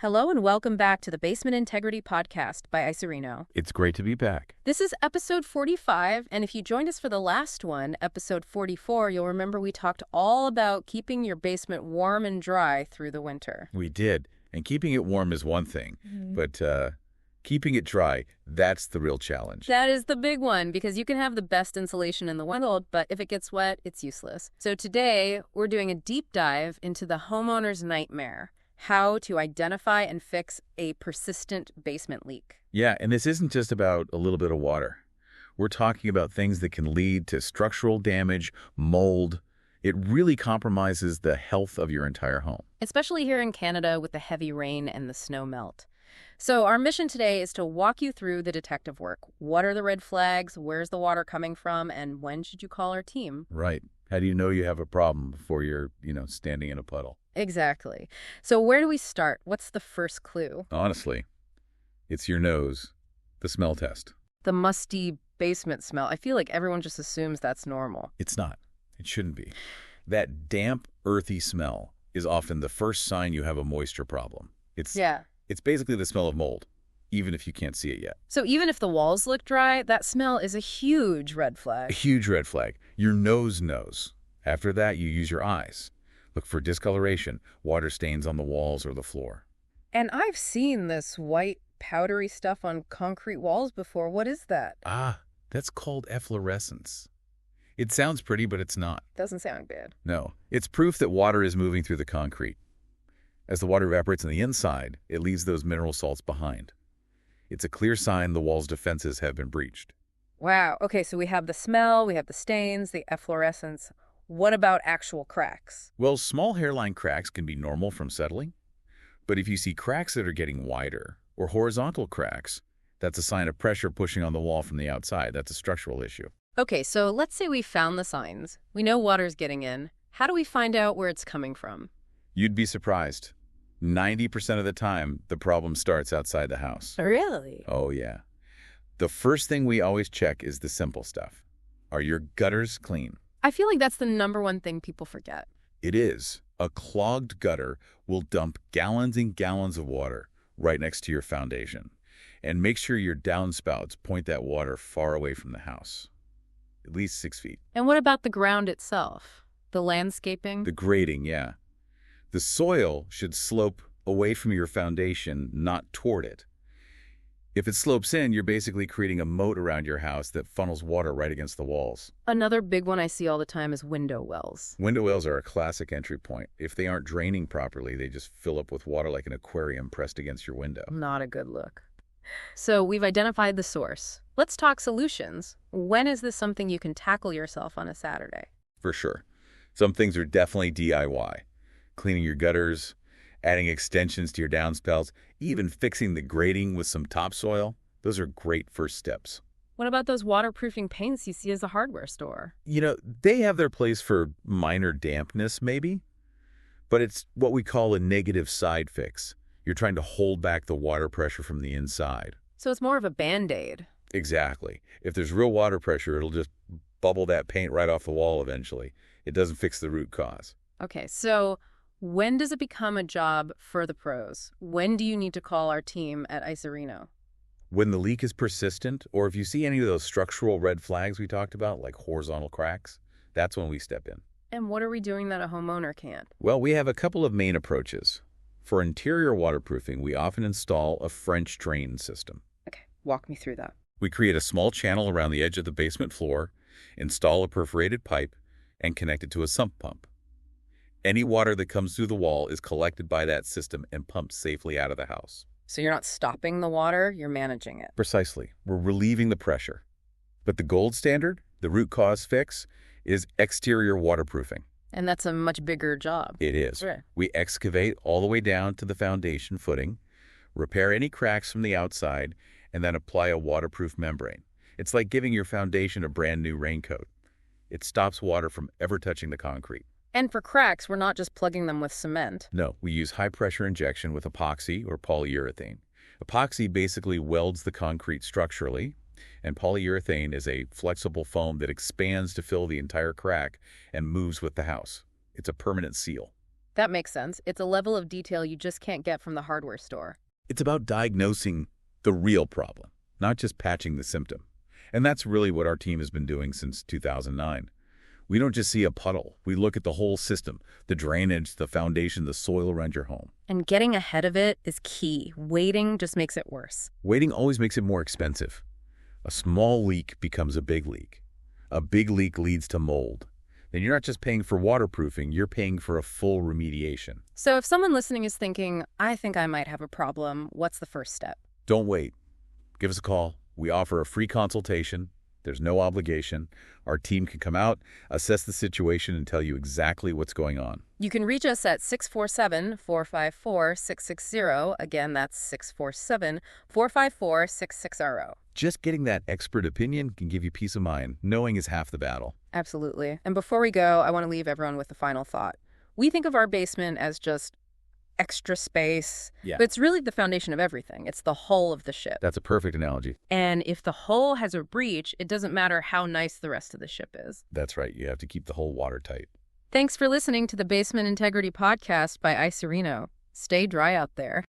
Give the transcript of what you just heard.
Hello and welcome back to the Basement Integrity Podcast by IcyReno. It's great to be back. This is episode 45, and if you joined us for the last one, episode 44, you'll remember we talked all about keeping your basement warm and dry through the winter. We did. And keeping it warm is one thing, but keeping it dry, that's the real challenge. That is the big one, because you can have the best insulation in the world, but if it gets wet, it's useless. So today, we're doing a deep dive into the homeowner's nightmare: how to identify and fix a persistent basement leak. Yeah, and this isn't just about a little bit of water. We're talking about things that can lead to structural damage, mold. It really compromises the health of your entire home. Especially here in Canada with the heavy rain and the snow melt. So our mission today is to walk you through the detective work. What are the red flags? Where's the water coming from? And when should you call our team? Right. How do you know you have a problem before you're, standing in a puddle? Exactly. So where do we start? What's the first clue? Honestly, it's your nose, the smell test. The musty basement smell. I feel like everyone just assumes that's normal. It's not. It shouldn't be. That damp, earthy smell is often the first sign you have a moisture problem. It's basically the smell of mold, even if you can't see it yet. So even if the walls look dry, that smell is a huge red flag. A huge red flag. Your nose knows. After that, you use your eyes. Look for discoloration, water stains on the walls or the floor. And I've seen this white, powdery stuff on concrete walls before. What is that? That's called efflorescence. It sounds pretty, but it's not. Doesn't sound good. No, it's proof that water is moving through the concrete. As the water evaporates on the inside, it leaves those mineral salts behind. It's a clear sign the wall's defenses have been breached. Wow. Okay, so we have the smell, we have the stains, the efflorescence. What about actual cracks? Well, small hairline cracks can be normal from settling. But if you see cracks that are getting wider, or horizontal cracks, that's a sign of pressure pushing on the wall from the outside. That's a structural issue. Okay, so let's say we found the signs. We know water's getting in. How do we find out where it's coming from? You'd be surprised. 90% of the time, the problem starts outside the house. Really? Oh, yeah. The first thing we always check is the simple stuff. Are your gutters clean? I feel like that's the number one thing people forget. It is. A clogged gutter will dump gallons and gallons of water right next to your foundation. And make sure your downspouts point that water far away from the house. At least 6 feet. And what about the ground itself? The landscaping? The grading, yeah. The soil should slope away from your foundation, not toward it. If it slopes in, you're basically creating a moat around your house that funnels water right against the walls. Another big one I see all the time is window wells. Window wells are a classic entry point. If they aren't draining properly, they just fill up with water like an aquarium pressed against your window. Not a good look. So we've identified the source. Let's talk solutions. When is this something you can tackle yourself on a Saturday? For sure. Some things are definitely DIY. Cleaning your gutters, adding extensions to your downspouts, even fixing the grading with some topsoil. Those are great first steps. What about those waterproofing paints you see as a hardware store? They have their place for minor dampness, maybe. But it's what we call a negative side fix. You're trying to hold back the water pressure from the inside. So it's more of a Band-Aid. Exactly. If there's real water pressure, it'll just bubble that paint right off the wall eventually. It doesn't fix the root cause. Okay, so when does it become a job for the pros? When do you need to call our team at IcyReno? When the leak is persistent, or if you see any of those structural red flags we talked about, like horizontal cracks, that's when we step in. And what are we doing that a homeowner can't? Well, we have a couple of main approaches. For interior waterproofing, we often install a French drain system. Okay, walk me through that. We create a small channel around the edge of the basement floor, install a perforated pipe, and connect it to a sump pump. Any water that comes through the wall is collected by that system and pumped safely out of the house. So you're not stopping the water, you're managing it. Precisely. We're relieving the pressure. But the gold standard, the root cause fix, is exterior waterproofing. And that's a much bigger job. It is. Right. We excavate all the way down to the foundation footing, repair any cracks from the outside, and then apply a waterproof membrane. It's like giving your foundation a brand new raincoat. It stops water from ever touching the concrete. And for cracks, we're not just plugging them with cement. No, we use high-pressure injection with epoxy or polyurethane. Epoxy basically welds the concrete structurally, and polyurethane is a flexible foam that expands to fill the entire crack and moves with the house. It's a permanent seal. That makes sense. It's a level of detail you just can't get from the hardware store. It's about diagnosing the real problem, not just patching the symptom. And that's really what our team has been doing since 2009. We don't just see a puddle. We look at the whole system, the drainage, the foundation, the soil around your home. And getting ahead of it is key. Waiting just makes it worse. Waiting always makes it more expensive. A small leak becomes a big leak. A big leak leads to mold. Then you're not just paying for waterproofing, you're paying for a full remediation. So if someone listening is thinking, I think I might have a problem, what's the first step? Don't wait. Give us a call. We offer a free consultation. There's no obligation. Our team can come out, assess the situation, and tell you exactly what's going on. You can reach us at 647-454-660. Again, that's 647-454-660. Just getting that expert opinion can give you peace of mind. Knowing is half the battle. Absolutely. And before we go, I want to leave everyone with a final thought. We think of our basement as just extra space, but it's really the foundation of everything. It's the hull of the ship. That's a perfect analogy. And if the hull has a breach, it doesn't matter how nice the rest of the ship is. That's right. You have to keep the hull watertight. Thanks for listening to the Basement Integrity Podcast by IcyReno. Stay dry out there.